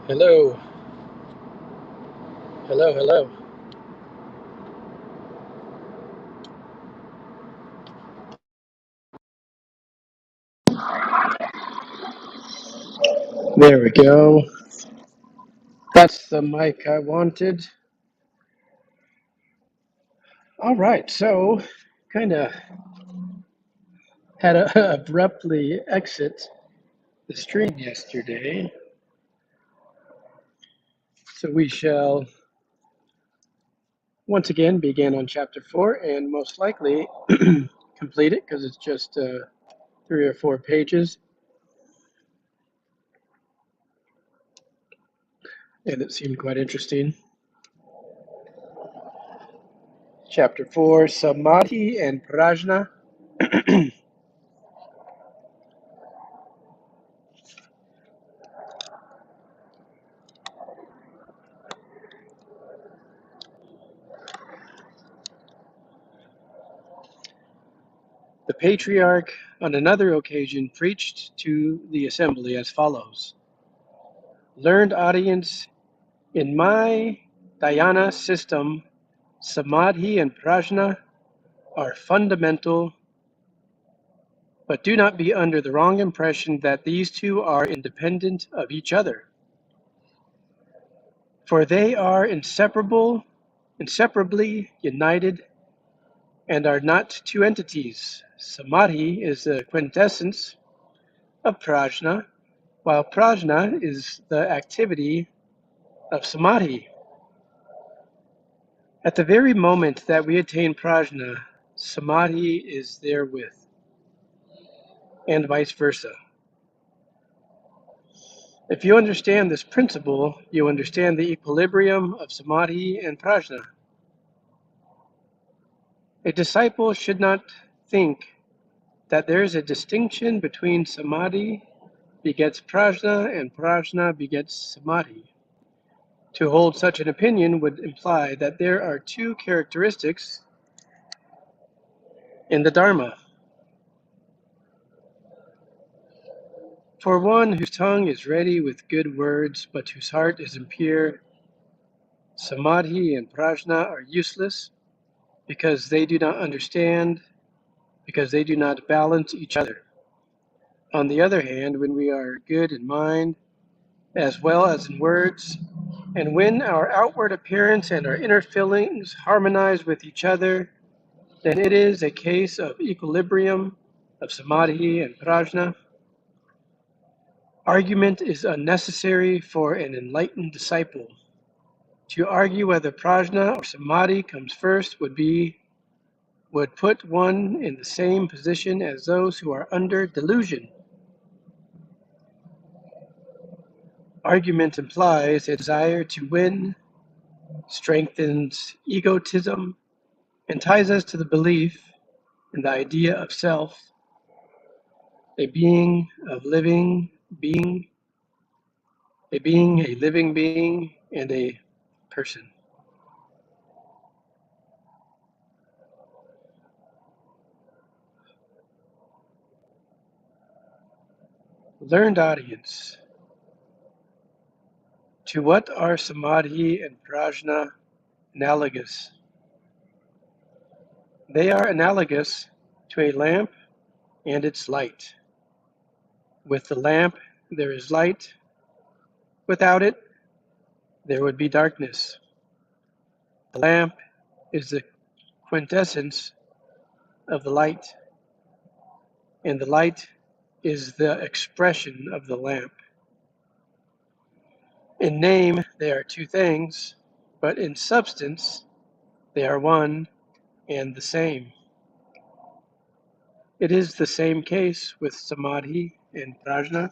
Hello, hello, hello. There we go. That's the mic I wanted. All right, so kind of had to abruptly exit the stream yesterday. So we shall once again begin on chapter 4 and most likely complete it because it's just 3 or 4 pages and it seemed quite interesting. Chapter 4, Samadhi and Prajna. The patriarch on another occasion preached to the assembly as follows: Learned audience, in my dhyana system, samadhi and prajna are fundamental, but do not be under the wrong impression that these two are independent of each other. For they are inseparably united and are not two entities. Samadhi is the quintessence of prajna, while prajna is the activity of samadhi. At the very moment that we attain prajna, samadhi is therewith, and vice versa. If you understand this principle, you understand the equilibrium of samadhi and prajna. A disciple should not think that there is a distinction between samadhi begets prajna and prajna begets samadhi. To hold such an opinion would imply that there are two characteristics in the Dharma. For one whose tongue is ready with good words, but whose heart is impure, samadhi and prajna are useless because they do not understand, because they do not balance each other. On the other hand, when we are good in mind as well as in words, and when our outward appearance and our inner feelings harmonize with each other, then it is a case of equilibrium of samadhi and prajna. Argument is unnecessary for an enlightened disciple. To argue whether prajna or samadhi comes first would put one in the same position as those who are under delusion. Argument implies a desire to win, strengthens egotism, and ties us to the belief in the idea of self, a being of living being, a living being, and a person. Learned audience. To what are samadhi and prajna analogous? They are analogous to a lamp and its light. With the lamp, there is light. Without it, there would be darkness. The lamp is the quintessence of the light, and the light is the expression of the lamp. In name, they are two things, but in substance, they are one and the same. It is the same case with samadhi and prajna.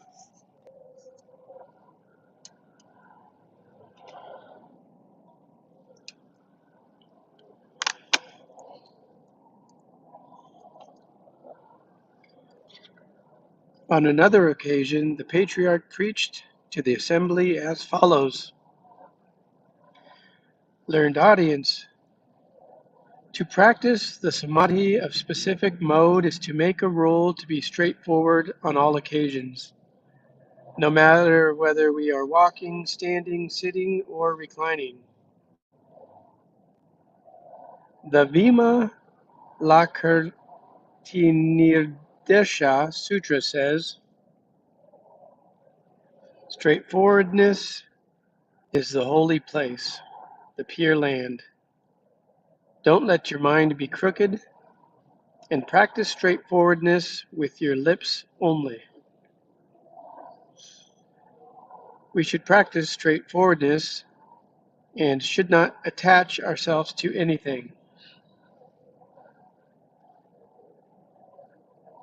On another occasion, the patriarch preached to the assembly as follows: Learned audience, to practice the samadhi of specific mode is to make a rule to be straightforward on all occasions. no matter whether we are walking, standing, sitting, or reclining. The Vima Lakirtinirdesha Sutra says, straightforwardness is the holy place, the pure land. Don't let your mind be crooked, and practice straightforwardness with your lips only. We should practice straightforwardness and should not attach ourselves to anything.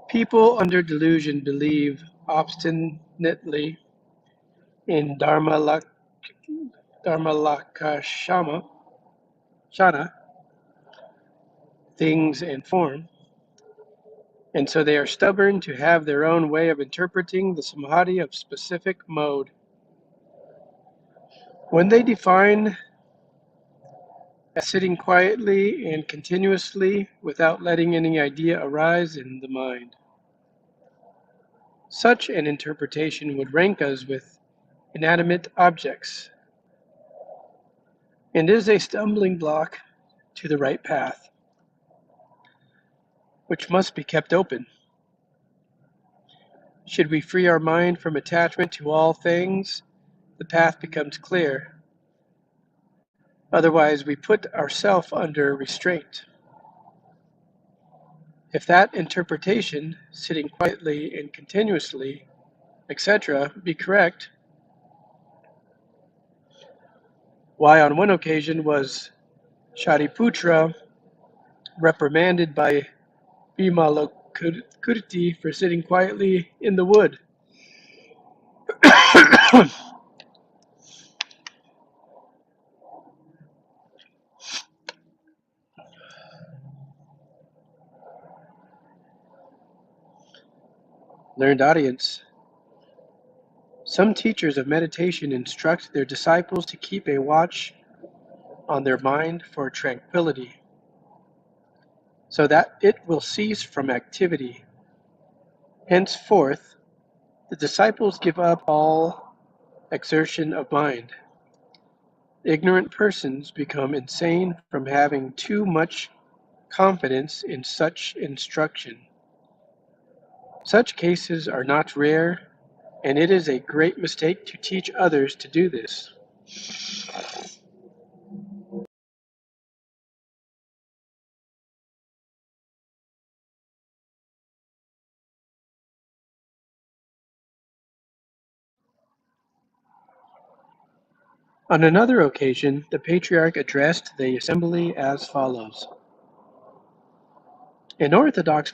People under delusion believe obstinately in Dharmalakshana, things and form, and so they are stubborn to have their own way of interpreting the samadhi of specific mode. When they define as sitting quietly and continuously without letting any idea arise in the mind, such an interpretation would rank us with inanimate objects and is a stumbling block to the right path, which must be kept open. Should we free our mind from attachment to all things, the path becomes clear. Otherwise, we put ourselves under restraint. If that interpretation, sitting quietly and continuously, etc., be correct, why on one occasion was Shariputra reprimanded by Bimalakurti for sitting quietly in the wood? Learned audience. Some teachers of meditation instruct their disciples to keep a watch on their mind for tranquility, so that it will cease from activity. Henceforth, the disciples give up all exertion of mind. Ignorant persons become insane from having too much confidence in such instruction. Such cases are not rare, and it is a great mistake to teach others to do this. On another occasion, the patriarch addressed the assembly as follows. In Orthodox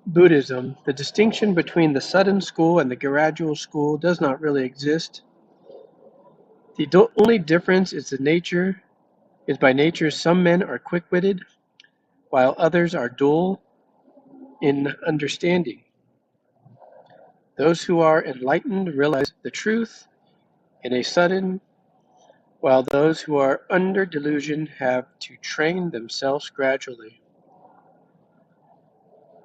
Buddhism, the distinction between the sudden school and the gradual school does not really exist. The only difference is by nature some men are quick-witted, while others are dull in understanding. Those who are enlightened realize the truth in a sudden, while those who are under delusion have to train themselves gradually.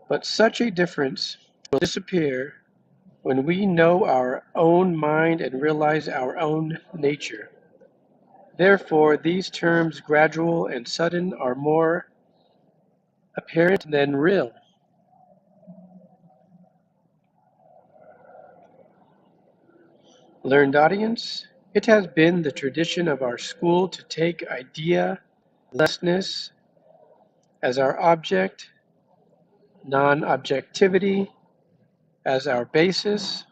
But such a difference will disappear when we know our own mind and realize our own nature. Therefore, these terms gradual and sudden are more apparent than real. Learned audience, it has been the tradition of our school to take idea-lessness as our object, non-objectivity as our basis,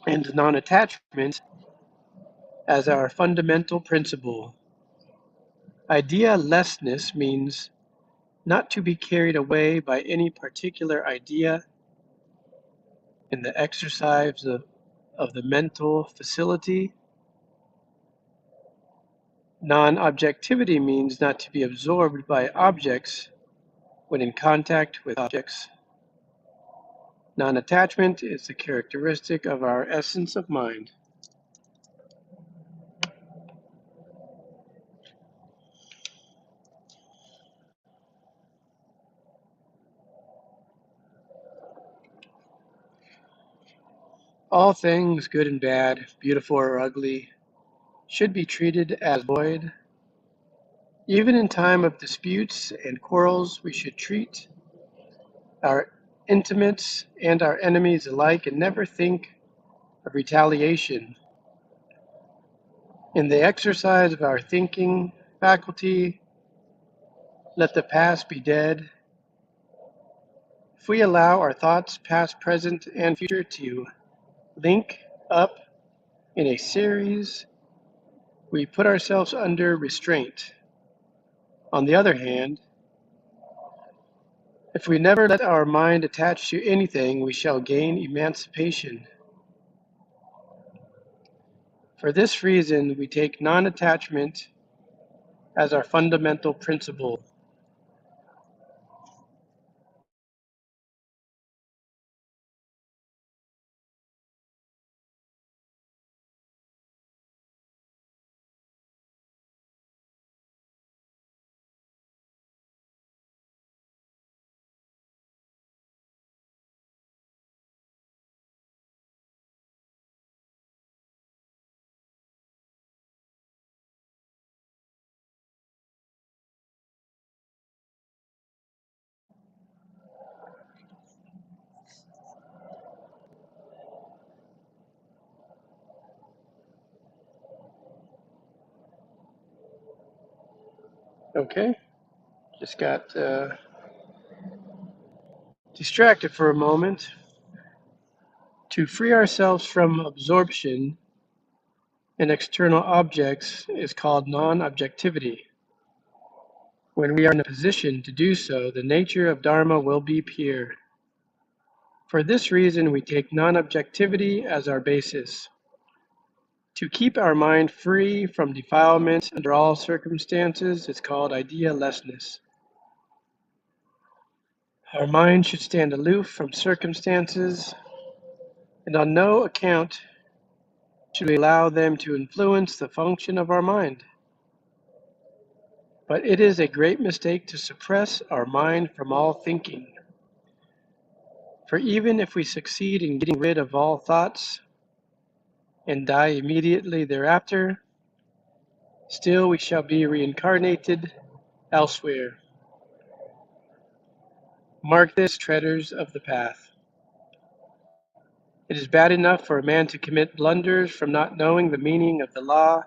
and non-attachment as our fundamental principle. Idea-lessness means not to be carried away by any particular idea in the exercise of the mental facility. Non-objectivity means not to be absorbed by objects when in contact with objects. Non-attachment is the characteristic of our essence of mind. All things, good and bad, beautiful or ugly, should be treated as void. Even in time of disputes and quarrels, we should treat our intimates and our enemies alike and never think of retaliation. In the exercise of our thinking faculty, let the past be dead. If we allow our thoughts, past, present, and future, to link up in a series, we put ourselves under restraint. On the other hand, if we never let our mind attach to anything, we shall gain emancipation. For this reason, we take non-attachment as our fundamental principle. Okay, just got distracted for a moment. To free ourselves from absorption in external objects is called non-objectivity. When we are in a position to do so, the nature of Dharma will be pure. For this reason, we take non-objectivity as our basis. To keep our mind free from defilement under all circumstances is called idealessness. Our mind should stand aloof from circumstances, and on no account should we allow them to influence the function of our mind. But it is a great mistake to suppress our mind from all thinking. For even if we succeed in getting rid of all thoughts and die immediately thereafter, still we shall be reincarnated elsewhere. Mark this, treaders of the path. It is bad enough for a man to commit blunders from not knowing the meaning of the law,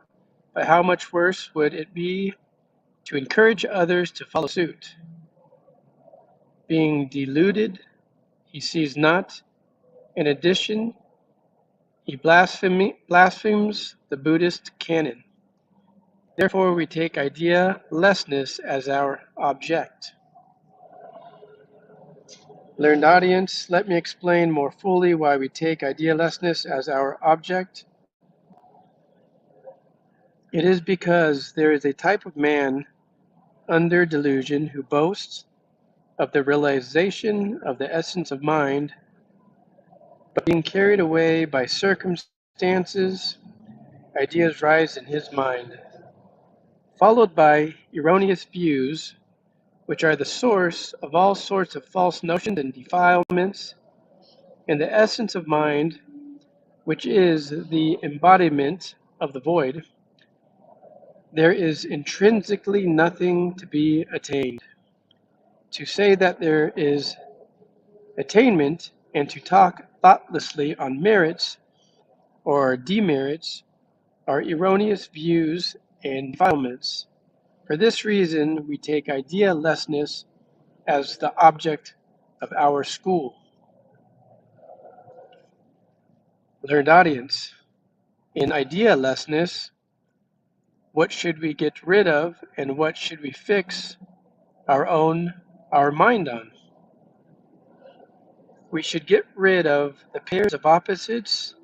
but how much worse would it be to encourage others to follow suit? Being deluded, he sees not. In addition, he blasphemes the Buddhist canon. Therefore, we take idea-lessness as our object. Learned audience, let me explain more fully why we take idealessness as our object. It is because there is a type of man under delusion who boasts of the realization of the essence of mind, but being carried away by circumstances, ideas rise in his mind, followed by erroneous views, which are the source of all sorts of false notions and defilements, and the essence of mind, which is the embodiment of the void. There is intrinsically nothing to be attained. To say that there is attainment and to talk thoughtlessly on merits or demerits are erroneous views and defilements. For this reason, we take idealessness as the object of our school. Learned audience, in idealessness, what should we get rid of and what should we fix our mind on? We should get rid of the pairs of opposites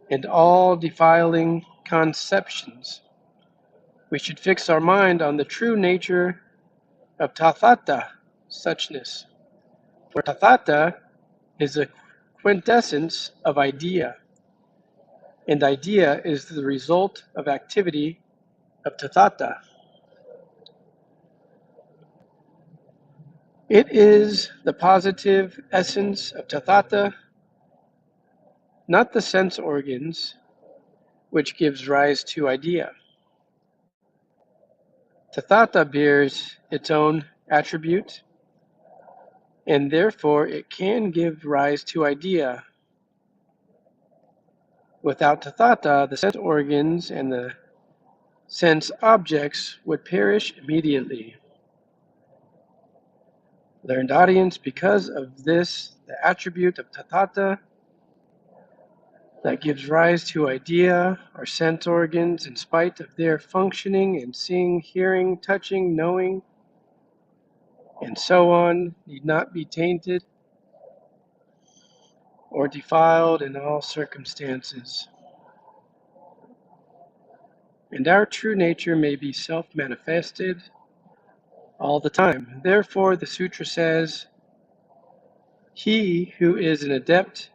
and all defiling conceptions. We should fix our mind on the true nature of tathata, suchness. For tathata is the quintessence of idea, and idea is the result of activity of tathata. It is the positive essence of tathata not the sense organs, which gives rise to idea. Tathata bears its own attribute, and therefore it can give rise to idea. Without Tathata, the sense organs and the sense objects would perish immediately. Learned audience, because of this, the attribute of Tathata that gives rise to idea or sense organs, in spite of their functioning and seeing, hearing, touching, knowing, and so on, need not be tainted or defiled in all circumstances. And our true nature may be self-manifested all the time. Therefore, the sutra says, he who is an adept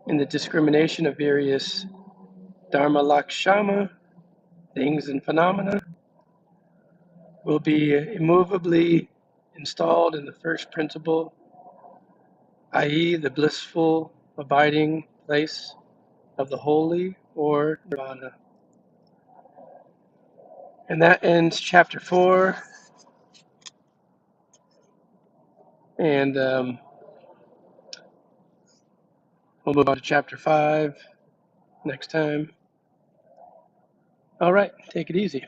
in the discrimination of various dharma lakshana, things and phenomena, will be immovably installed in the first principle, i.e., the blissful abiding place of the holy or nirvana. And that ends chapter 4. And we'll move on to chapter 5 next time. All right, take it easy.